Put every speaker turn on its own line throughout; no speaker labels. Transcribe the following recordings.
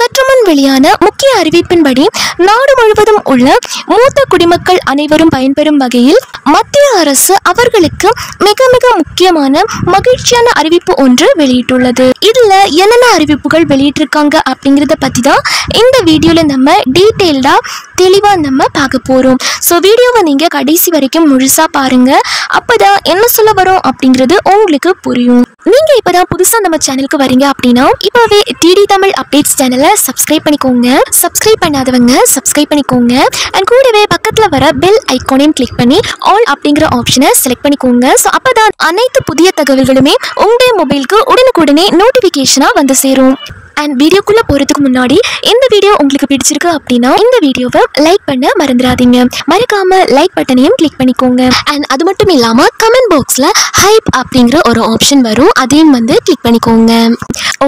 சற்றுமுன் வெளியான முக்கிய அறிவிப்பின்படி நாடு முழுவதும் உள்ள மூத்த குடிமக்கள் அனைவரும் பயன்பெறும் வகையில் மத்திய அரசு அவர்களுக்கு மிக மிக முக்கியமான மகிழ்ச்சியான அறிவிப்பு ஒன்று வெளியிட்டுள்ளது. இதுல என்னென்ன அறிவிப்புகள் வெளியிட்டிருக்காங்க அப்படிங்கறத பத்தி தான் இந்த வீடியோல நம்ம டீடைல்டா தெளிவா நம்ம பார்க்க போறோம். ஸோ வீடியோவை நீங்க கடைசி வரைக்கும் முழுசா பாருங்க, அப்பதான் என்ன சொல்ல வரோம் அப்படிங்கிறது உங்களுக்கு புரியும். நீங்க இப்பதான் புதுசா நம்ம சேனலுக்கு வரீங்க அப்படின்னா இப்பவே டிடி தமிழ் அப்டேட்ஸ் சேனலை சப்ஸ்கிரைப் பண்ணிக்கோங்க. சப்ஸ்கிரைப் பண்ணாதவங்க சப்ஸ்கிரைப் பண்ணிக்கோங்க. அண்ட் கூடவே பக்கத்துல வர பெல் ஐகானையும் கிளிக் பண்ணி ஆல் அப்படிங்கிற ஆப்ஷனை செலக்ட் பண்ணிக்கோங்க. ஸோ அப்பதான் அனைத்து புதிய தகவல்களுமே உங்களுடைய மொபைலுக்கு உடனுக்குடனே நோட்டிபிகேஷனா வந்து சேரும். அண்ட் வீடியோக்குள்ள போறதுக்கு முன்னாடி இந்த வீடியோ உங்களுக்கு பிடிச்சிருக்கு அப்படின்னா இந்த வீடியோவை லைக் பண்ண மறந்துடாதீங்க. மறக்காம லைக் பட்டனையும் கிளிக் பண்ணிக்கோங்க. அண்ட் அது மட்டும் இல்லாம கமெண்ட் பாக்ஸ்ல ஹைப் அப்படிங்கிற ஒரு ஆப்ஷன் வரும், அதையும் வந்து கிளிக் பண்ணிக்கோங்க.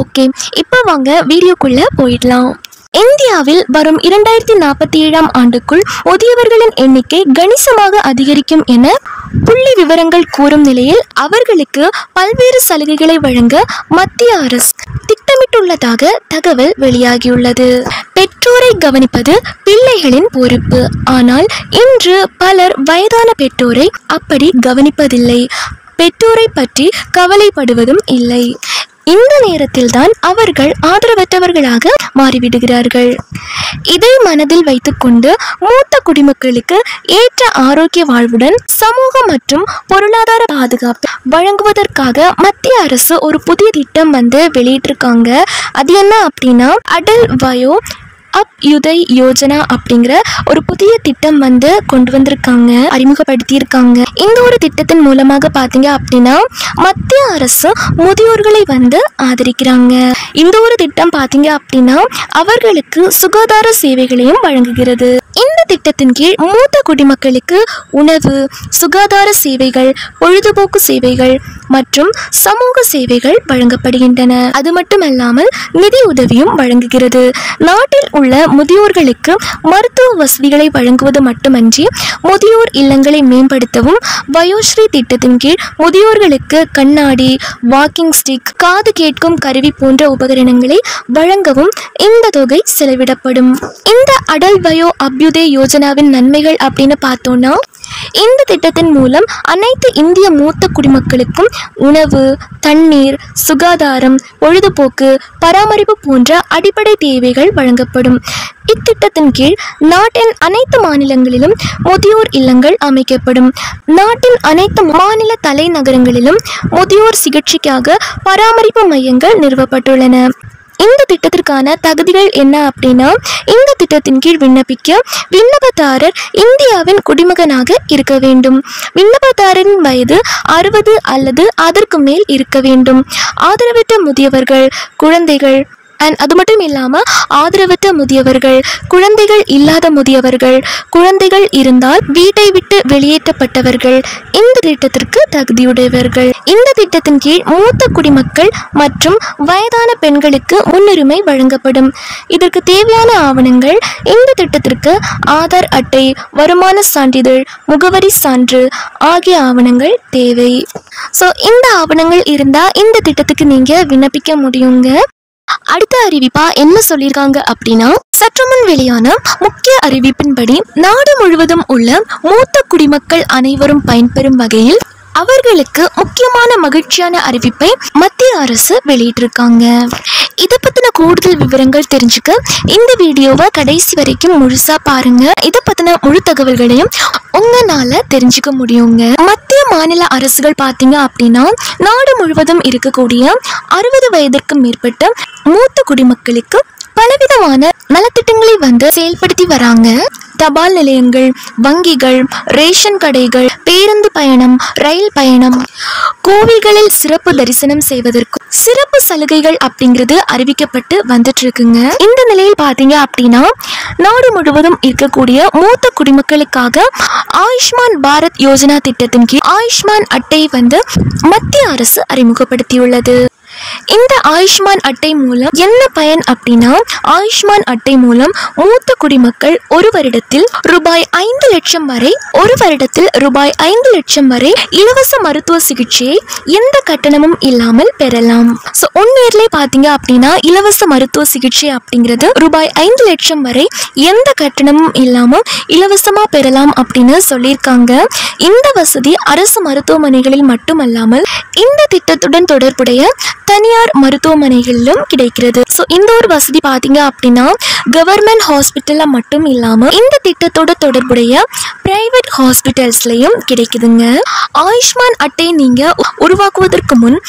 ஓகே, இப்போ வாங்க வீடியோக்குள்ள போயிடலாம். இந்தியாவில் வரும் 2047 ஆண்டுக்குள் முதியவர்களின் எண்ணிக்கை கணிசமாக அதிகரிக்கும் என புள்ளி விவரங்கள் கூறும் நிலையில் அவர்களுக்கு பல்வேறு சலுகைகளை வழங்க மத்திய அரசு திட்டமிட்டுள்ளதாக தகவல் வெளியாகியுள்ளது. பெற்றோரை கவனிப்பது பிள்ளைகளின் பொறுப்பு. ஆனால் இன்று பலர் வயதான பெற்றோரை அப்படி கவனிப்பதில்லை, பெற்றோரை பற்றி கவலைப்படுவதும் இல்லை. இந்த நேரத்தில் தான் அவர்கள் ஆதரவற்றவர்களாக மாறிவிடுகிறார்கள். இதை மனதில் வைத்துக்கொண்டு மூத்த குடிமக்களுக்கு ஏற்ற ஆரோக்கிய வாழ்வுடன் சமூக மற்றும் பொருளாதார பாதுகாப்பு வழங்குவதற்காக மத்திய அரசு ஒரு புதிய திட்டம் வந்து வெளியிட்டிருக்காங்க. அது என்ன அப்படின்னா அடல் வயோ அப்யுதய் யோஜனா அப்படிங்கிற ஒரு புதிய திட்டம் வந்து கொண்டு வந்திருக்காங்க, அறிமுகப்படுத்தியிருக்காங்க. இந்த ஒரு திட்டத்தின் மூலமாக பார்த்தீங்க அப்படின்னா மத்திய அரசு முதியோர்களை வந்து ஆதரிக்கிறாங்க. இந்த ஒரு திட்டம் பார்த்தீங்க அப்படின்னா அவர்களுக்கு சுகாதார சேவைகளையும் வழங்குகிறது. இந்த திட்டத்தின் கீழ் மூத்த குடிமக்களுக்கு உணவு, சுகாதார சேவைகள், பொழுதுபோக்கு சேவைகள் மற்றும் சமூக சேவைகள் வழங்கப்படுகின்றன. அது மட்டுமல்லாமல் நிதி உதவியும் வழங்குகிறது. நாட்டில் உள்ள முதியோர்களுக்கு மருத்துவ வசதிகளை வழங்குவது மட்டுமன்றி முதியோர் இல்லங்களை மேம்படுத்தவும் வயோஸ்ரீ திட்டத்தின் கீழ் முதியோர்களுக்கு கண்ணாடி, வாக்கிங் ஸ்டிக், காது கேட்கும் கருவி போன்ற உபகரணங்களை வழங்கவும் இந்த தொகை செலவிடப்படும். இந்த அடல் வயோ அப்யுதய் யோஜனாவின் நன்மைகள் அப்படின்னு பார்த்தோம்னா இந்த திட்டத்தின் மூலம் அனைத்து இந்திய மூத்த குடிமக்களுக்கும் உணவு, தண்ணீர், சுகாதாரம், பொழுதுபோக்கு, பராமரிப்பு போன்ற அடிப்படை தேவைகள் வழங்கப்படும். இத்திட்டத்தின் கீழ் நாட்டின் அனைத்து மாநிலங்களிலும் முதியோர் இல்லங்கள் அமைக்கப்படும். நாட்டின் அனைத்து மாநில தலைநகரங்களிலும் முதியோர் சிகிச்சைக்காக பராமரிப்பு மையங்கள் நிறுவப்பட்டுள்ளன. இந்த திட்டத்திற்கான தகுதிகள் என்ன அப்படின்னா இந்த திட்டத்தின் கீழ் விண்ணப்பிக்க விண்ணப்பதாரர் இந்தியாவின் குடிமகனாக இருக்க வேண்டும். விண்ணப்பதாரரின் வயது 60 அல்லது அதற்கு மேல் இருக்க வேண்டும். ஆதரவற்ற முதியவர்கள், குழந்தைகள் அது மட்டும் இல்லாமல் ஆதரவற்ற முதியவர்கள், குழந்தைகள் இல்லாத முதியவர்கள், குழந்தைகள் இருந்தால் வீட்டை விட்டு வெளியேற்றப்பட்டவர்கள் இந்த திட்டத்திற்கு தகுதியுடையவர்கள். இந்த திட்டத்தின் கீழ் மூத்த குடிமக்கள் மற்றும் வயதான பெண்களுக்கு முன்னுரிமை வழங்கப்படும். இதற்கு தேவையான ஆவணங்கள் இந்த திட்டத்திற்கு ஆதார் அட்டை, வருமான சான்றிதழ், முகவரி சான்று ஆகிய ஆவணங்கள் தேவை. ஸோ இந்த ஆவணங்கள் இருந்தால் இந்த திட்டத்துக்கு நீங்கள் விண்ணப்பிக்க முடியுங்க. அடுத்த அறிவிப்பா என்ன சொல்லியிருக்காங்க அப்படின்னா சற்றுமுன் வெளியான முக்கிய அறிவிப்பின்படி நாடு முழுவதும் உள்ள மூத்த குடிமக்கள் அனைவரும் பயன்பெறும் வகையில் அவர்களுக்கு முக்கியமான மகிழ்ச்சியான அறிவிப்பை மத்திய அரசு வெளியிட்டிருக்காங்க. இதை பத்தின கூடுதல் விவரங்கள் தெரிஞ்சுக்க இந்த வீடியோவை கடைசி வரைக்கும் முழுசா பாருங்க. இதை பத்தின முழு தகவல்களையும் உங்களால தெரிஞ்சுக்க முடியுங்க. மத்திய மாநில அரசுகள் பார்த்தீங்க அப்படின்னா நாடு முழுவதும் இருக்கக்கூடிய 60 வயதிற்கு மேற்பட்ட மூத்த குடிமக்களுக்கு பலவிதமான நலத்திட்டங்களை வந்து செயல்படுத்தி வராங்க. தபால் நிலையங்கள், வங்கிகள், ரேஷன் கடைகள், பேருந்து பயணம், ரயில் பயணம், கோவில்களில் சிறப்பு தரிசனம் செய்வதற்கு சிறப்பு சலுகைகள் அப்படிங்கிறது அறிவிக்கப்பட்டு வந்துட்டு இருக்குங்க. இந்த நிலையில் பார்த்தீங்க அப்படின்னா நாடு முழுவதும் இருக்கக்கூடிய மூத்த குடிமக்களுக்காக ஆயுஷ்மான் பாரத் யோஜனா திட்டத்தின் கீழ் ஆயுஷ்மான் அட்டை வந்து மத்திய அரசு அறிமுகப்படுத்தியுள்ளது. இந்த ஆயுஷ்மான் அட்டை மூலம் என்ன பயன் அப்படின்னா, ஆயுஷ்மான் அட்டை மூலம் மூத்த குடிமக்கள் ஒரு வருடத்தில் ரூபாய் 5 லட்சம் வரை இலவச மருத்துவ சிகிச்சையை எந்த கட்டணமும் இல்லாமல் பெறலாம். ஸோ ஒன்னியர்லே பார்த்தீங்க அப்படின்னா இலவச மருத்துவ சிகிச்சை அப்படிங்கிறது ரூபாய் 5 லட்சம் வரை எந்த கட்டணமும் இல்லாமல் இலவசமாக பெறலாம் அப்படின்னு சொல்லியிருக்காங்க. இந்த வசதி அரசு மருத்துவமனைகளில் மட்டுமல்லாமல் இந்த திட்டத்துடன் தொடர்புடைய தனியார் மருத்துவமனைகளிலும் கிடைக்கிறது. ஸோ இந்த ஒரு வசதி பார்த்தீங்க அப்படின்னா கவர்மெண்ட் ஹாஸ்பிட்டலில் மட்டும் இல்லாமல் இந்த திட்டத்தோட தொடர்புடைய பிரைவேட் ஹாஸ்பிட்டல்ஸ்லையும் கிடைக்குதுங்க. ஆயுஷ்மான் அட்டை நீங்கள் உருவாக்குவதற்கு முன்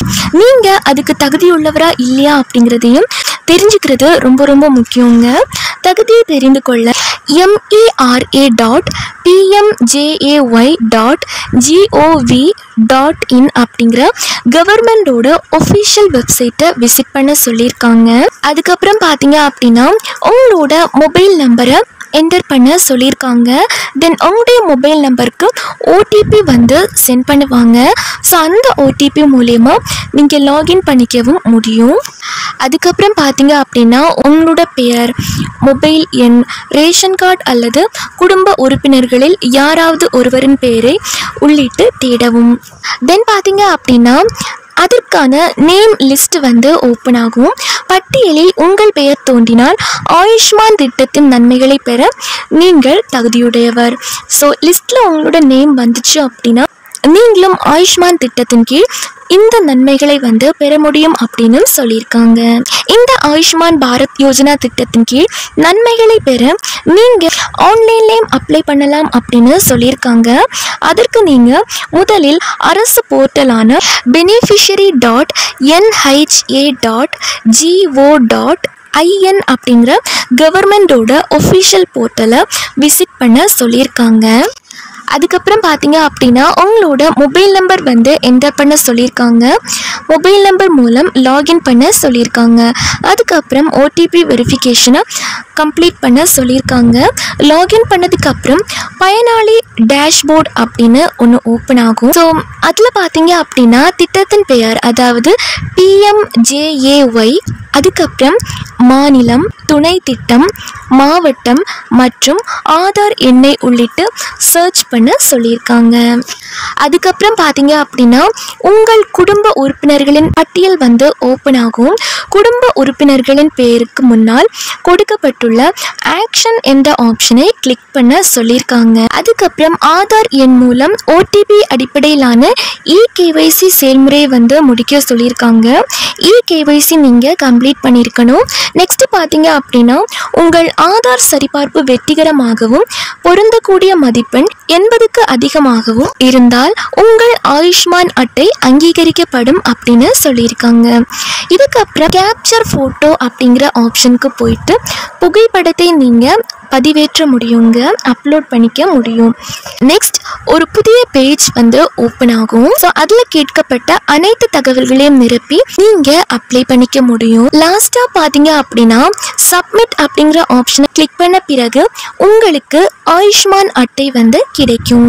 நீங்கள் அதுக்கு தகுதியுள்ளவரா இல்லையா அப்படிங்கிறதையும் தெரிஞ்சுக்கிறது ரொம்ப ரொம்ப முக்கியங்க. தகுதியை தெரிந்து கொள்ள mera.pmjay.gov.in அப்படிங்கிற கவர்மெண்டோட ஒஃபிஷியல் வெப்சைட்டை விசிட் பண்ண சொல்லியிருக்காங்க. அதுக்கப்புறம் பார்த்தீங்க அப்படின்னா உங்களோட மொபைல் நம்பரை என்டர் பண்ண சொல்லியிருக்காங்க. தென் உங்களுடைய மொபைல் நம்பருக்கு ஓடிபி சென்ட் பண்ணுவாங்க. ஸோ அந்த ஓடிபி மூலயமா நீங்கள் லாகின் பண்ணிக்கவும் முடியும். அதுக்கப்புறம் பார்த்தீங்க அப்படின்னா உங்களோட பெயர், மொபைல் எண், ரேஷன் கார்டு அல்லது குடும்ப உறுப்பினர்களில் யாராவது ஒருவரின் பெயரை உள்ளிட்டு தேடவும். தென் பார்த்தீங்க அப்படின்னா அதற்கான நேம் லிஸ்ட் ஓப்பன் ஆகும். பட்டியலில் உங்கள் பெயர் தோன்றினால் ஆயுஷ்மான் திட்டத்தின் நன்மைகளை பெற நீங்கள் தகுதியுடையவர். ஸோ லிஸ்ட்டில் உங்களோட நேம் வந்துச்சு அப்படின்னா நீங்களும் ஆயுஷ்மான் திட்டத்தின் கீழ் இந்த நன்மைகளை பெற முடியும் அப்படின்னு சொல்லியிருக்காங்க. இந்த ஆயுஷ்மான் பாரத் யோஜனா திட்டத்தின் கீழ் நன்மைகளை பெற நீங்கள் ஆன்லைன்லேயும் அப்ளை பண்ணலாம் அப்படின்னு சொல்லியிருக்காங்க. அதற்கு நீங்கள் முதலில் அரசு போர்ட்டலான beneficiary.nha.gov.in அப்படிங்கிற கவர்மெண்டோட ஒஃபிஷியல் போர்ட்டலை விசிட் பண்ண சொல்லியிருக்காங்க. அதுக்கப்புறம் பார்த்தீங்க அப்படின்னா உங்களோட மொபைல் நம்பர் என்டர் பண்ண சொல்லியிருக்காங்க. மொபைல் நம்பர் மூலம் லாகின் பண்ண சொல்லியிருக்காங்க. அதுக்கப்புறம் ஓடிபி வெரிஃபிகேஷனை கம்ப்ளீட் பண்ண சொல்லியிருக்காங்க. லாகின் பண்ணதுக்கப்புறம் பயனாளி டேஷ்போர்ட் அப்படின்னு ஒன்று ஓப்பன் ஆகும். ஸோ அதில் பார்த்தீங்க அப்படின்னா திட்டத்தின் பெயர், அதாவது PMJAY, அதுக்கப்புறம் மாநிலம், துணை திட்டம், மாவட்டம் மற்றும் ஆதார் எண்ணை உள்ளிட்டு சர்ச் பண்ண சொல்லியிருக்காங்க. அதுக்கப்புறம் பார்த்தீங்க அப்படின்னா உங்கள் குடும்ப உறுப்பினர்களின் பட்டியல் ஓப்பன் ஆகும். குடும்ப உறுப்பினர்களின் பெயருக்கு முன்னால் கொடுக்கப்பட்டுள்ள ஆக்ஷன் என்ற ஆப்ஷனை கிளிக் பண்ண சொல்லியிருக்காங்க. அதுக்கப்புறம் ஆதார் எண் மூலம் ஓடிபி அடிப்படையிலான EKYC செயல்முறையை முடிக்க சொல்லியிருக்காங்க. EKYC நீங்கள் கம்ப்ளீட் பண்ணியிருக்கணும். நெக்ஸ்ட் பார்த்தீங்க அப்படின்னா உங்கள் ஆதார் சரிபார்ப்பு வெற்றிகரமாகவும் பொருந்தக்கூடிய மதிப்பெண் 80க்கு அதிகமாகவும் இருந்தால் உங்கள் ஆயுஷ்மான் அட்டை அங்கீகரிக்கப்படும் அப்படின்னு சொல்லியிருக்காங்க. இதுக்கப்புறம் கேப்சர் ஃபோட்டோ அப்படிங்கிற ஆப்ஷனுக்கு போயிட்டு புகைப்படத்தை நீங்கள் பதிவேற்ற முடியுங்க, அப்லோட் பண்ணிக்க முடியும். நெக்ஸ்ட் ஒரு புதிய பேஜ் ஓப்பன் ஆகும். ஸோ அதில் கேட்கப்பட்ட அனைத்து தகவல்களையும் நிரப்பி நீங்கள் அப்ளை பண்ணிக்க முடியும். லாஸ்ட்டாக பார்த்தீங்க அப்படின்னா சப்மிட் அப்படிங்கிற ஆப்ஷனை கிளிக் பண்ண பிறகு உங்களுக்கு ஆயுஷ்மான் அட்டை கிடைக்கும்.